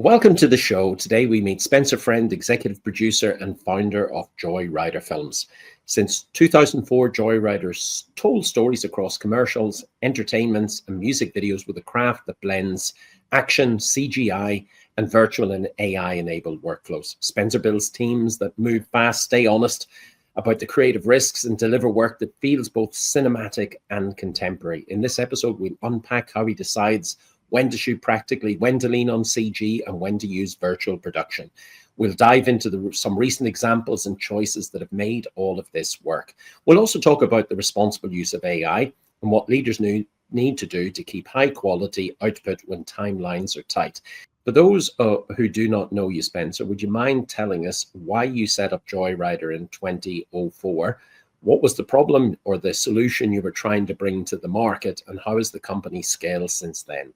Welcome to the show. Today we meet Spencer Friend, executive producer and founder of Joyrider Films. Since 2004, Joyrider's told stories across commercials, entertainments, and music videos with a craft that blends action, CGI, and virtual and AI-enabled workflows. Spencer builds teams that move fast, stay honest about the creative risks, and deliver work that feels both cinematic and contemporary. In this episode, we'll unpack how he decides when to shoot practically, when to lean on CG, and when to use virtual production. We'll dive into some recent examples and choices that have made all of this work. We'll also talk about the responsible use of AI and what leaders need to do to keep high quality output when timelines are tight. For those who do not know you, Spencer, would you mind telling us why you set up Joyrider in 2004? What was the problem or the solution you were trying to bring to the market, and how has the company scaled since then?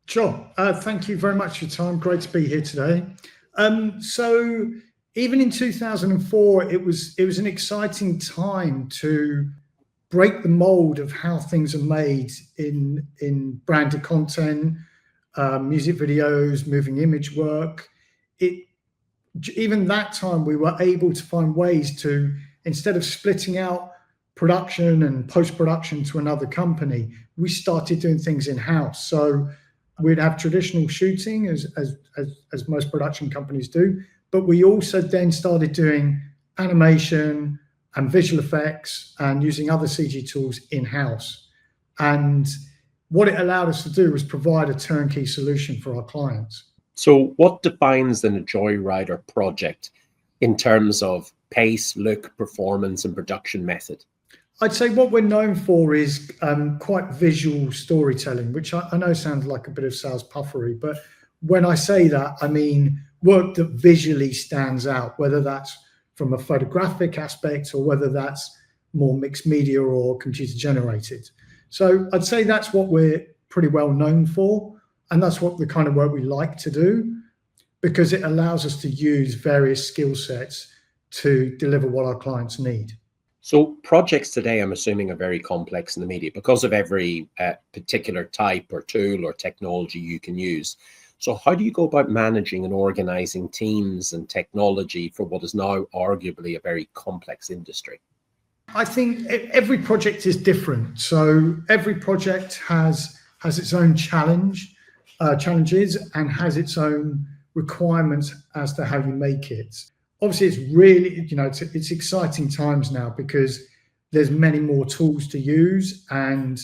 Sure. Thank you very much for your time. Great to be here today. So even in 2004, it was an exciting time to break the mold of how things are made in branded content, music videos, moving image work. Even that time, we were able to find ways to, instead of splitting out production and post-production to another company, we started doing things in-house. So we'd have traditional shooting as most production companies do, but we also then started doing animation and visual effects and using other CG tools in-house. And what it allowed us to do was provide a turnkey solution for our clients. So what defines then a Joyrider project in terms of pace, look, performance, and production method? I'd say what we're known for is quite visual storytelling, which I know sounds like a bit of sales puffery, but when I say that, I mean work that visually stands out, whether that's from a photographic aspect or whether that's more mixed media or computer generated. So I'd say that's what we're pretty well known for, and that's what the kind of work we like to do, because it allows us to use various skill sets to deliver what our clients need. So projects today, I'm assuming, are very complex in the media because of every particular type or tool or technology you can use. So how do you go about managing and organizing teams and technology for what is now arguably a very complex industry? I think every project is different. So every project has its own challenges and has its own requirements as to how you make it. Obviously, it's really, it's exciting times now because there's many more tools to use and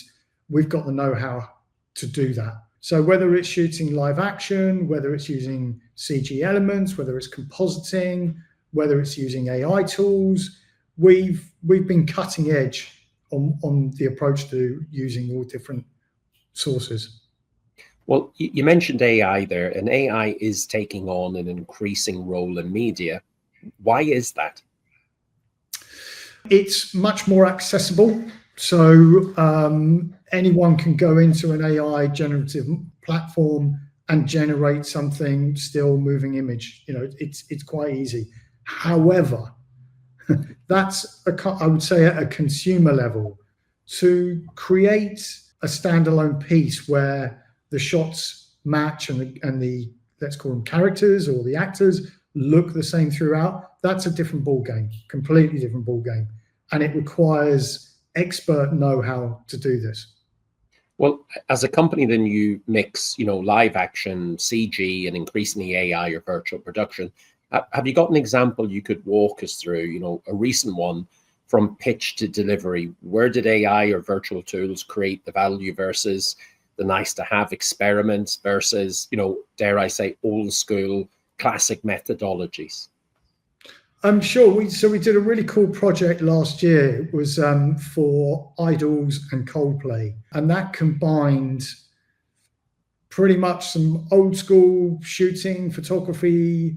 we've got the know-how to do that. So whether it's shooting live action, whether it's using CG elements, whether it's compositing, whether it's using AI tools, we've been cutting edge on the approach to using all different sources. Well, you mentioned AI there, and AI is taking on an increasing role in media. Why is that? It's much more accessible. So anyone can go into an AI generative platform and generate something still moving image. It's quite easy. However, that's I would say at a consumer level, to create a standalone piece where the shots match and the let's call them characters or the actors look the same throughout, that's a different ball game, completely different ball game, and it requires expert know-how to do this. Well, as a company, then you mix, live action, CG, and increasingly AI or virtual production. Have you got an example you could walk us through? A recent one from pitch to delivery. Where did AI or virtual tools create the value versus the nice-to-have experiments versus, dare I say, old school classic methodologies? I'm sure. We did a really cool project last year. It was for Idols and Coldplay, and that combined pretty much some old school shooting, photography,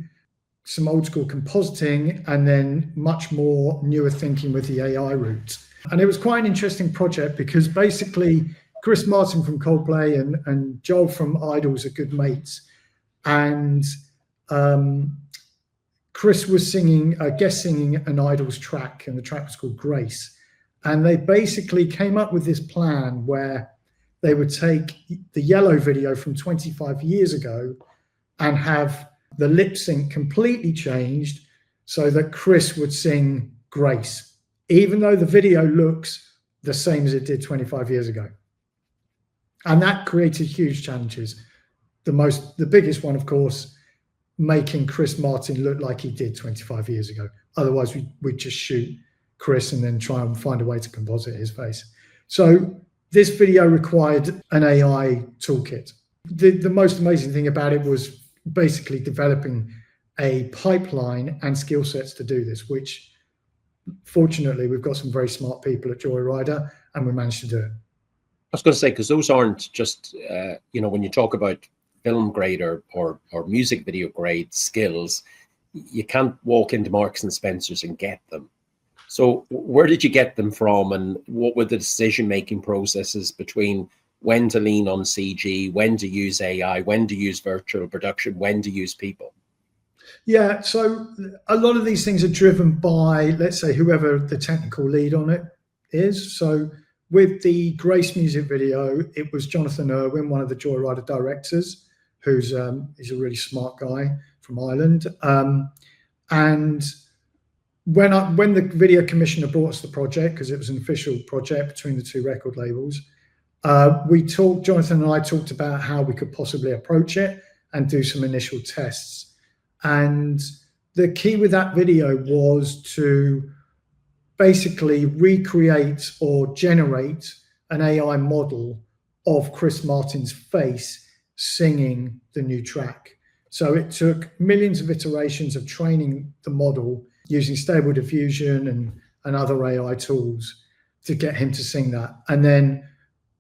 some old school compositing, and then much more newer thinking with the AI route. And it was quite an interesting project because basically Chris Martin from Coldplay and Joel from Idols are good mates, and Chris was guest singing an Idols track, and the track was called Grace. And they basically came up with this plan where they would take the Yellow video from 25 years ago and have the lip sync completely changed so that Chris would sing Grace, even though the video looks the same as it did 25 years ago. And that created huge challenges. The biggest one, of course, making Chris Martin look like he did 25 years ago. Otherwise, we'd just shoot Chris and then try and find a way to composite his face. So this video required an AI toolkit. The most amazing thing about it was basically developing a pipeline and skill sets to do this, which fortunately we've got some very smart people at Joyrider, and we managed to do it. I was going to say, because those aren't just, when you talk about film grade or music video grade skills, you can't walk into Marks and Spencer's and get them. So where did you get them from, and what were the decision-making processes between when to lean on CG, when to use AI, when to use virtual production, when to use people? Yeah, so a lot of these things are driven by, let's say, whoever the technical lead on it is. So with the Grace music video, it was Jonathan Irwin, one of the Joyrider directors, who's he's a really smart guy from Ireland. And when the video commissioner brought us the project, because it was an official project between the two record labels, Jonathan and I talked about how we could possibly approach it and do some initial tests. And the key with that video was to basically recreate or generate an AI model of Chris Martin's face singing the new track. So it took millions of iterations of training the model using Stable Diffusion and other AI tools to get him to sing that. And then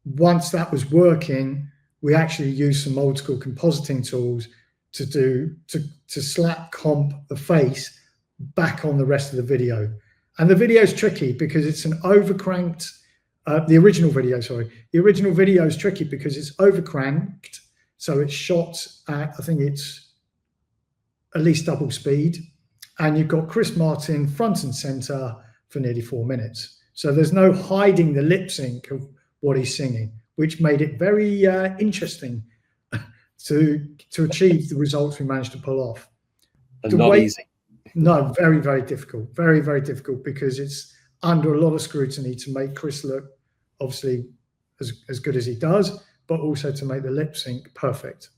once that was working, we actually used some old school compositing tools to slap comp the face back on the rest of the video. And the video is tricky because it's an overcranked, the original video is tricky because it's overcranked. So it's shot at, I think it's at least double speed. And you've got Chris Martin front and center for nearly 4 minutes. So there's no hiding the lip sync of what he's singing, which made it very interesting to achieve the results we managed to pull off. And not easy. No, very, very difficult. Very, very difficult because it's under a lot of scrutiny to make Chris look obviously as good as he does, but also to make the lip sync perfect.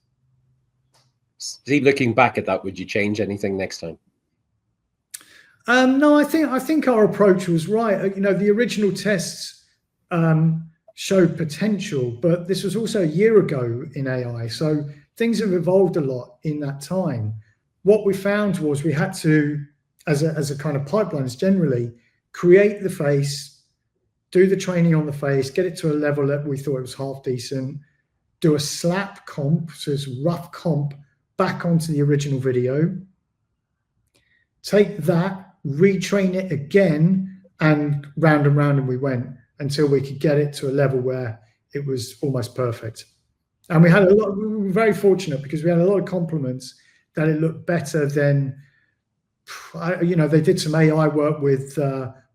Steve, looking back at that, would you change anything next time? No, I think our approach was right. The original tests showed potential, but this was also a year ago in AI. So things have evolved a lot in that time. What we found was we had to, as a kind of pipeline, is generally create the face, do the training on the face, get it to a level that we thought it was half decent, do a slap comp, so it's rough comp, back onto the original video, take that, retrain it again, and round we went until we could get it to a level where it was almost perfect. And we were very fortunate because we had a lot of compliments that it looked better than, they did some AI work with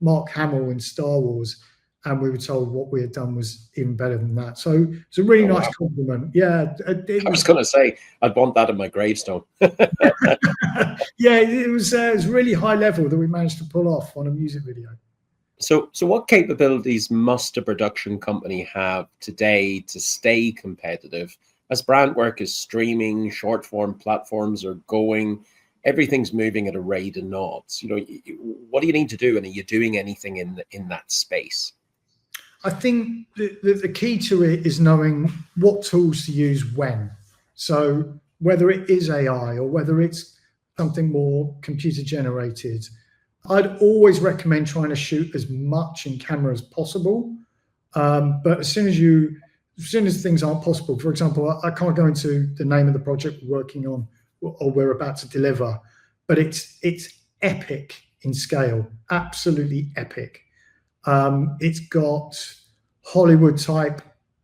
Mark Hamill in Star Wars, and we were told what we had done was even better than that. So it's a really nice compliment. Yeah. I was going to say, I'd want that in my gravestone. Yeah, it was really high level that we managed to pull off on a music video. So what capabilities must a production company have today to stay competitive? As brand work is streaming, short form platforms are going, everything's moving at a rate of knots. What do you need to do, and are you doing anything in that space? I think the key to it is knowing what tools to use when. So whether it is AI or whether it's something more computer generated, I'd always recommend trying to shoot as much in camera as possible. But as soon as things aren't possible, for example, I can't go into the name of the project we're working on or we're about to deliver, but it's epic in scale, absolutely epic. It's got Hollywood type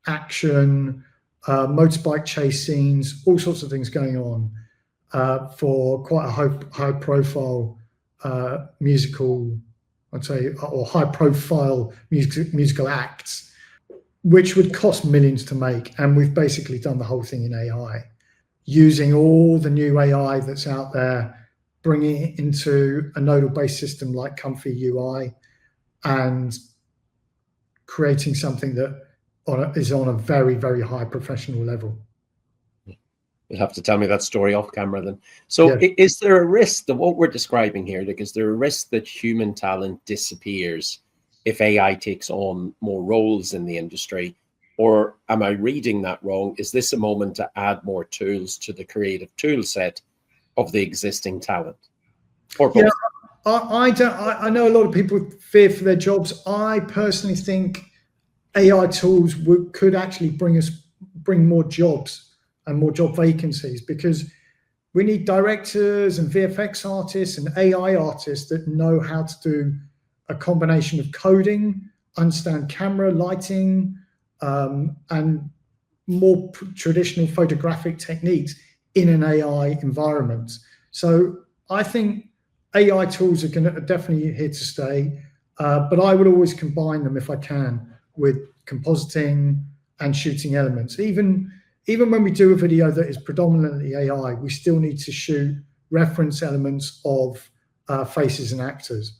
action, motorbike chase scenes, all sorts of things going on for quite a high profile musical, I'd say, or high profile musical acts, which would cost millions to make. And we've basically done the whole thing in AI. using all the new AI that's out there, bringing it into a nodal-based system like Comfy UI, and creating something that is on a very, very high professional level. You'll have to tell me that story off camera then. So Yeah. is there a risk that what we're describing here, like, is there a risk that human talent disappears if AI takes on more roles in the industry? Or am I reading that wrong? Is this a moment to add more tools to the creative tool set of the existing talent? Or both? Yeah, I know a lot of people fear for their jobs. I personally think AI tools could actually bring more jobs and more job vacancies, because we need directors and VFX artists and AI artists that know how to do a combination of coding, understand camera, lighting, and more traditional photographic techniques in an AI environment. So I think AI tools are definitely here to stay, but I would always combine them if I can with compositing and shooting elements. Even when we do a video that is predominantly AI, we still need to shoot reference elements of faces and actors,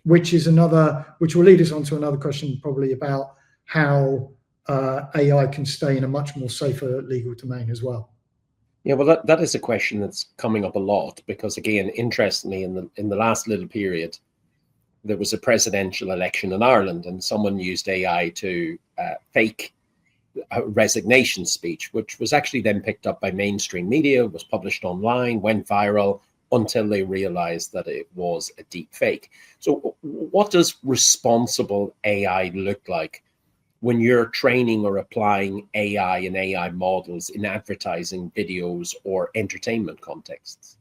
which will lead us on to another question probably about how AI can stay in a much more safer legal domain as well. Yeah, well, that is a question that's coming up a lot, because again, interestingly, in the last little period, there was a presidential election in Ireland, and someone used AI to fake a resignation speech, which was actually then picked up by mainstream media, was published online, went viral, until they realized that it was a deep fake. So what does responsible AI look like when you're training or applying AI and AI models in advertising, videos, or entertainment contexts?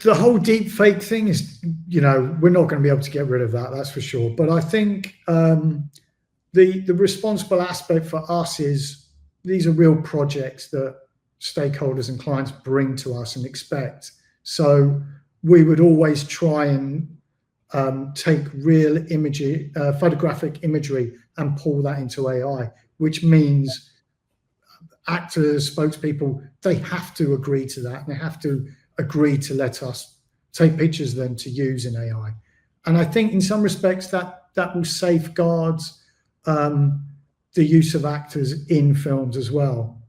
The whole deep fake thing is, we're not going to be able to get rid of that, that's for sure. But I think the responsible aspect for us is these are real projects that stakeholders and clients bring to us and expect. So we would always try and take real imagery, photographic imagery, and pull that into AI, which means actors, spokespeople, they have to agree to that, and they have to agree to let us take pictures of them to use in AI. And I think in some respects that will safeguard the use of actors in films as well.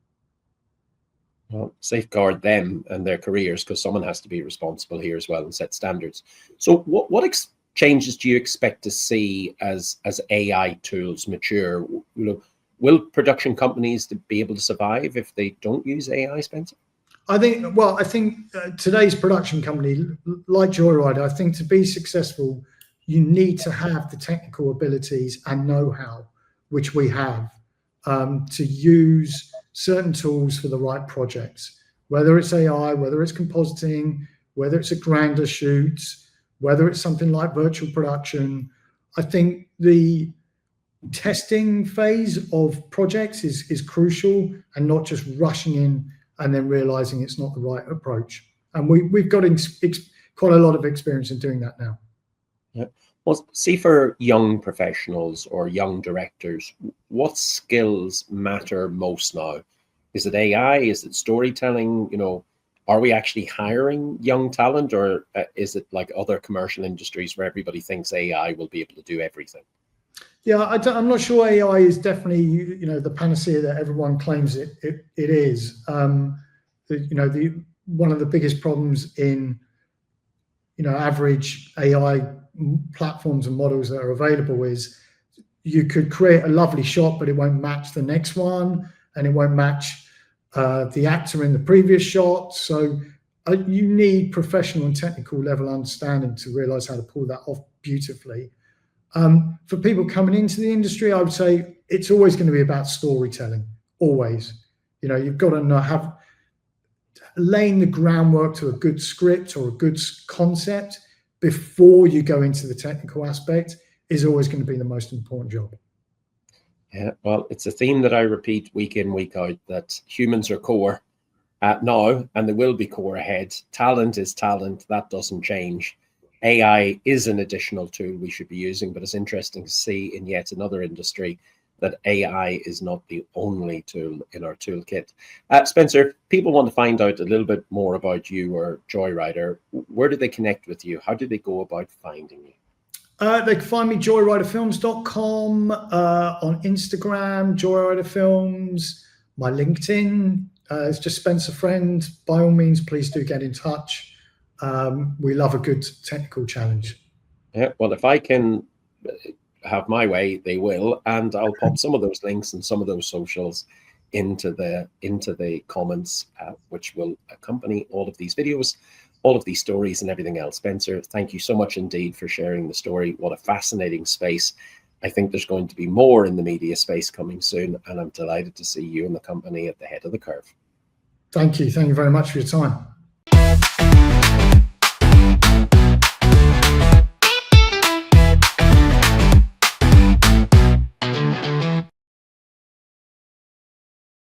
Well, safeguard them and their careers, because someone has to be responsible here as well and set standards. So what changes do you expect to see as AI tools mature? Will production companies be able to survive if they don't use AI, Spencer? I think today's production company, like Joyrider, I think to be successful, you need to have the technical abilities and know-how, which we have, to use certain tools for the right projects, whether it's AI, whether it's compositing, whether it's a grander shoot, whether it's something like virtual production. I think the testing phase of projects is crucial, and not just rushing in and then realizing it's not the right approach. And we've got quite a lot of experience in doing that now. Yeah. Well, see, for young professionals or young directors, what skills matter most now? Is it AI? Is it storytelling? Are we actually hiring young talent, or is it like other commercial industries where everybody thinks AI will be able to do everything? Yeah, I'm not sure AI is definitely the panacea that everyone claims it is. One of the biggest problems in average AI platforms and models that are available is you could create a lovely shot, but it won't match the next one, and it won't match the actor in the previous shot. So you need professional and technical level understanding to realize how to pull that off beautifully. For people coming into the industry, I would say it's always going to be about storytelling. Always, you've got to laying the groundwork to a good script or a good concept before you go into the technical aspect is always going to be the most important job. Yeah, well, it's a theme that I repeat week in, week out, that humans are core now, and they will be core ahead. Talent is talent. That doesn't change. AI is an additional tool we should be using, but it's interesting to see in yet another industry that AI is not the only tool in our toolkit. Spencer, if people want to find out a little bit more about you or Joyrider, where do they connect with you? How do they go about finding you? They can find me joyriderfilms.com, on Instagram, Joyrider Films, my LinkedIn. It's just Spencer Friend. By all means, please do get in touch. We love a good technical challenge. Yeah, well, if I can have my way, they will, and I'll pop some of those links and some of those socials into the comments, which will accompany all of these videos, all of these stories, and everything else. Spencer, thank you so much indeed for sharing the story. What a fascinating space. I think there's going to be more in the media space coming soon, and I'm delighted to see you and the company at the head of the curve. Thank you. Thank you very much for your time.